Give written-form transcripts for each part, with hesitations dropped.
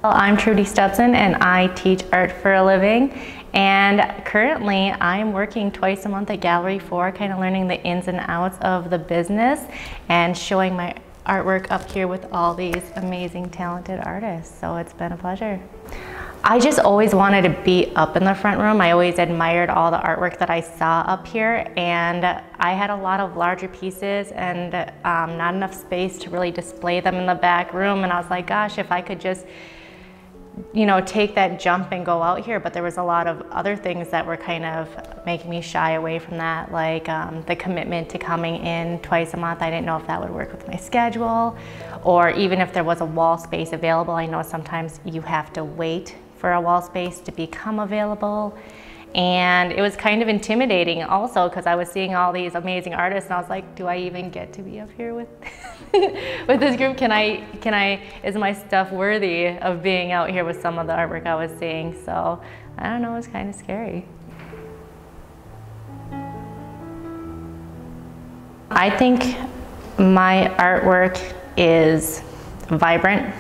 Well, I'm Trudy Stubson and I teach art for a living. And currently I'm working twice a month at Gallery 4, kind of learning the ins and outs of the business and showing my artwork up here with all these amazing talented artists. So it's been a pleasure. I just always wanted to be up in the front room. I always admired all the artwork that I saw up here, and I had a lot of larger pieces and not enough space to really display them in the back room. And I was like, gosh, if I could just, you know, take that jump and go out here. But there was a lot of other things that were kind of making me shy away from that, like the commitment to coming in twice a month. I didn't know if that would work with my schedule, or even if there was a wall space available. I know sometimes you have to wait for a wall space to become available. And it was kind of intimidating also, because I was seeing all these amazing artists and I was like, do I even get to be up here with with this group? Is my stuff worthy of being out here with some of the artwork I was seeing? So I don't know, it was kind of scary. I think my artwork is vibrant.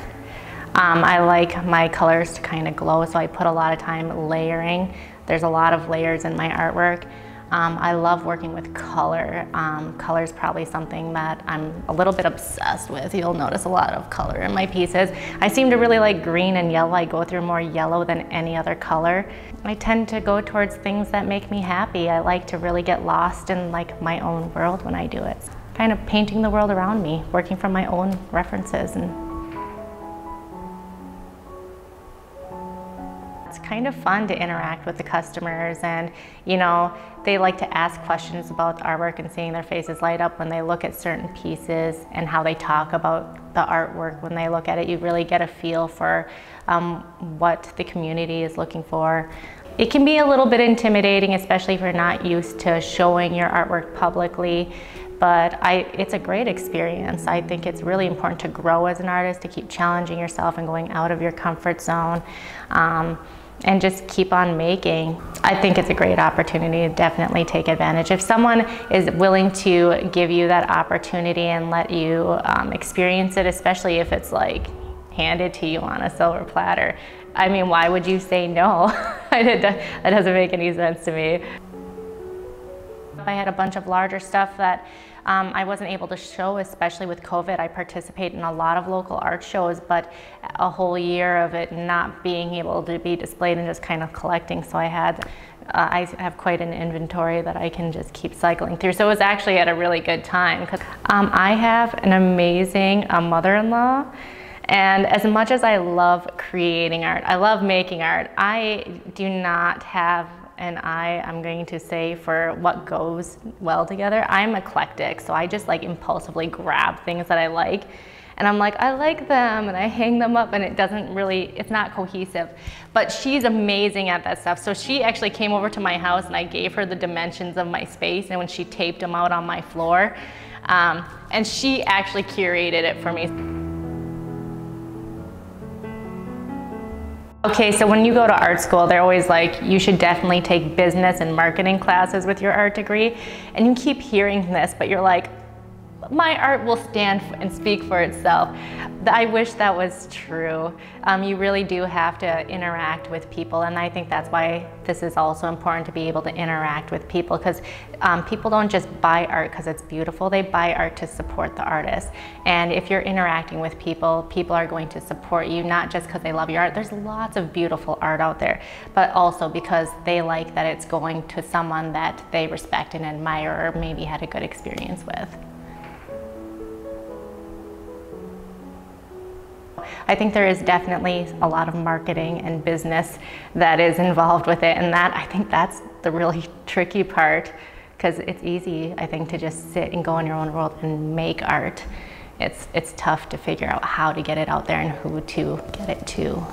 I like my colors to kind of glow, so I put a lot of time layering. There's a lot of layers in my artwork. I love working with color. Color is probably something that I'm a little bit obsessed with. You'll notice a lot of color in my pieces. I seem to really like green and yellow. I go through more yellow than any other color. I tend to go towards things that make me happy. I like to really get lost in like my own world when I do it. Kind of painting the world around me, working from my own references. And it's kind of fun to interact with the customers, and you know, they like to ask questions about the artwork, and seeing their faces light up when they look at certain pieces and how they talk about the artwork when they look at it. You really get a feel for what the community is looking for. It can be a little bit intimidating, especially if you're not used to showing your artwork publicly. But it's a great experience. I think it's really important to grow as an artist, to keep challenging yourself and going out of your comfort zone, and just keep on making. I think it's a great opportunity to definitely take advantage. If someone is willing to give you that opportunity and let you experience it, especially if it's like handed to you on a silver platter, I mean, why would you say no? That doesn't make any sense to me. I had a bunch of larger stuff that I wasn't able to show, especially with COVID. I participate in a lot of local art shows, but a whole year of it not being able to be displayed and just kind of collecting. So I have quite an inventory that I can just keep cycling through. So it was actually at a really good time. I have an amazing mother-in-law. And as much as I love creating art, I love making art, I do not have an eye, I'm going to say, for what goes well together. I'm eclectic, so I just like impulsively grab things that I like, and I'm like, I like them, and I hang them up, and it's not cohesive. But she's amazing at that stuff. So she actually came over to my house and I gave her the dimensions of my space, and when she taped them out on my floor, and she actually curated it for me. Okay, so when you go to art school, they're always like, you should definitely take business and marketing classes with your art degree. And you keep hearing this, but you're like, my art will stand and speak for itself. I wish that was true. You really do have to interact with people, and I think that's why this is also important, to be able to interact with people, because people don't just buy art because it's beautiful. They buy art to support the artist. And if you're interacting with people, people are going to support you, not just because they love your art. There's lots of beautiful art out there, but also because they like that it's going to someone that they respect and admire, or maybe had a good experience with. I think there is definitely a lot of marketing and business that is involved with it, and I think that's the really tricky part, because it's easy, I think, to just sit and go in your own world and make art. It's tough to figure out how to get it out there and who to get it to.